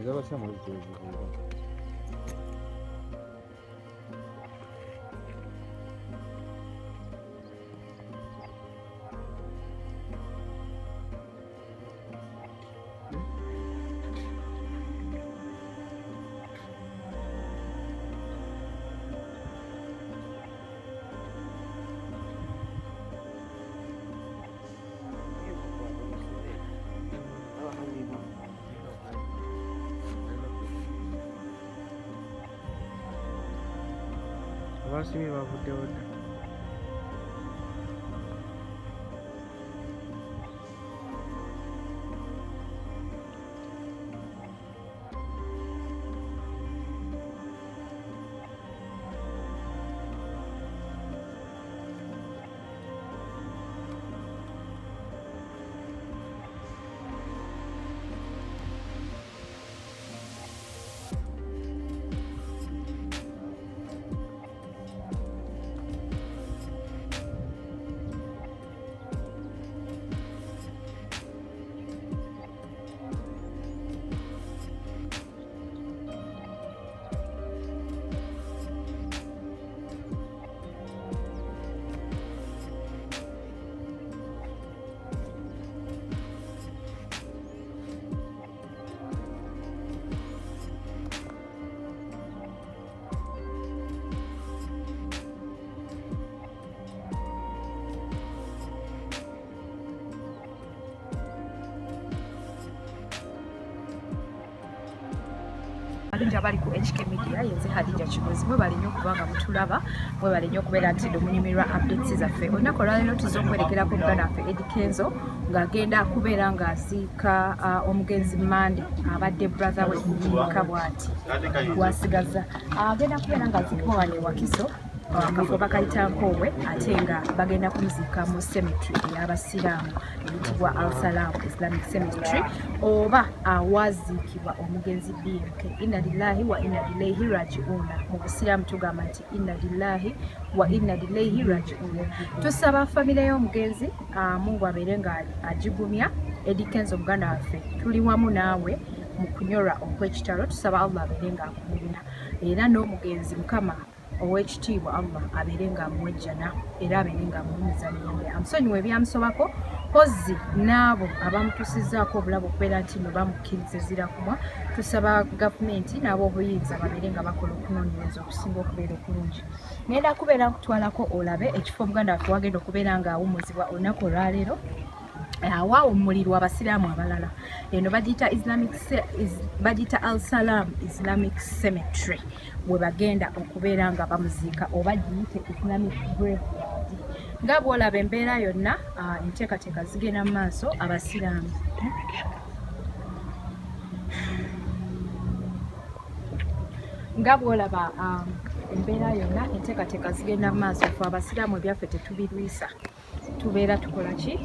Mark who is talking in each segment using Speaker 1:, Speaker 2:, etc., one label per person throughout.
Speaker 1: Yabasiramu ebizibu. Abasiimi bavuddewo dda. Abali ku HK Media yenze Hadija Kigozi mwe bali nnyo kubanga mutulaba mwe bali nnyo kubeera nti munyumirwa updates zaffe olunaku olwaleero tuzokwerekerako muganda waffe Kenzo ng'agenda kubeera ng'aziika omugenzi Mande abadde brother we Teeka bw'ati wasigaza agenda kubeera ng'aziikibwa wano e Wakiso akafo bakayita Nkowe ate nga bagenda kumuziika mu cemetery ey'Abasiraamu eyitibwa Al-Salam Islamic Cemetery oba awaziikibwa omugenzi BMK. Inna lillahi wa inna ilaihi raji'un. Mu Busiraamu tugamba nti inna lillahi wa inna ilaihi raji'un. Tusaba famire y'omugenzi Mungu abeere nga agigumya. Kenzo muganda waffe tuli wamu naawe mu kunyolwa okw'ekitalo, tusaba Allah abeere nga akumulira era n'omugenzi Mukama ow'ekitiibwa Allah abeere nga amuwejjana era abeere nga amuwumiza mirembe. Amusonyiwa ebyamusobako pozzi n'abo abamutusizzaako obulabu okubeera nti no bamukkiriza ezira kumwa. Tusaba gavumenti n'ab'obuyinza babeere nga bakola okunoonyereza okusinga okubeera okulungi. Ngenda kubeera nkutwalako olabe ekifo muganda waffe wagenda okubeera nga awummuzibwa olunaku olwaleero awawummulirwa Abasiraamu abalala. Eno bagiyita Al-Salam Islamic Cemetery we bagenda okubeera nga bamuziika oba giyite Islamic Graveyard. Nga bw'olaba embeera yonna enteekateeka zigenda mu maaso Abasiraamu. Nga bw'olaba embeera yonna enteekateeka zigenda mu maaso, ffe Abasiraamu ebyaffe tetubirwisa. Tubeera tukola ki?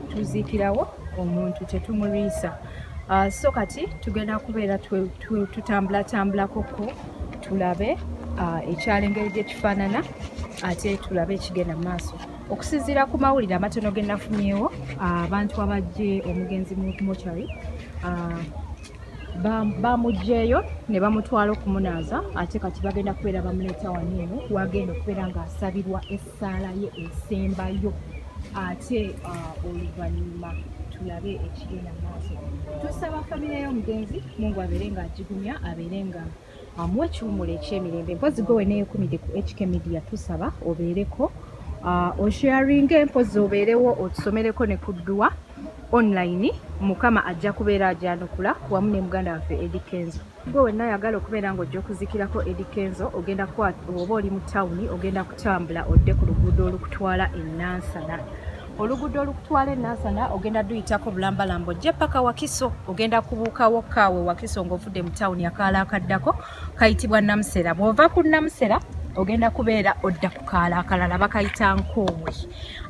Speaker 1: Tuziikirawo omuntu tetumulwisa. So kati tugenda kubeera tutambulatambulakoko tulabe ekyalengeri gye kifaanana ate tulabe ekigenda mu maaso. Okusinziira ku mawulire amatono ge nafunyeewo, abantu abajje omugenzi mu mochari bamuggyeeyo ne bamutwala okumunaaza ate kati bagenda kubeera bamuleeta wano eno wagenda okubeera ng'asabirwa essaala ye esembayo ate oluvannyuma tulabe ekigenda mu maaso. Tusaba famire y'omugenzi Mungu abeere nga agigumya abeere nga amuwa ekiwummulo eky'emirembe. Mpozi gwe weneekumidde ku HK Media tusaba obeereko osharinge, mpozi obeerewo otusomereko ne kudduwa online. Mukama ajja kubeera ajanukula wamu ne muganda waffe Kenzo. Gwe wenna ayagala okubeera ng'ojja okuzikirako Kenzo ogenda oba oli mu tawuni ogenda kutambula odde ku luguudo olukutwala e Nansana. Oluguudo olukutwala e Nansana ogenda duyitako bulambalamba ojja paka Wakiso, ogenda kubuukawo kaawe Wakiso ng'ovudde mu tawuni akaala akaddako kayitibwa Namusera. Bw'ova ku Namusera ogenda kubeera odda ku kaala akalala bakayita Nkowe.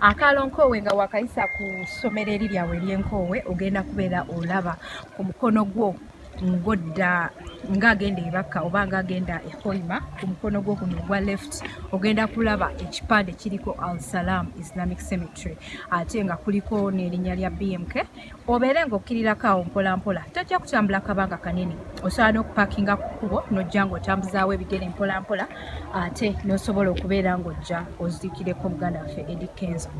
Speaker 1: Akaalo Nkowe nga wakayisa ku ssomero eri lyawe ery'Enkowe ogenda kubeera olaba ku mukono gwo ngodda ng'agenda ebaka oba ng'agenda e Hoima ku mukono gwo guno ogwa left ogenda kulaba ekipande kiriko Al-Salam Islamic Cemetery ate nga kuliko n'erinnya lya BMK. Obeere ng'okkirirako awo mpola mpola, tojja kutambula kabanga kanene, osobola n'okupakinga ku kkubo n'ojja ng'otambuzaawo ebigere mpola mpola ate n'osobola okubeera ng'ojja ozikireko muganda waffe Eddie Kenzo.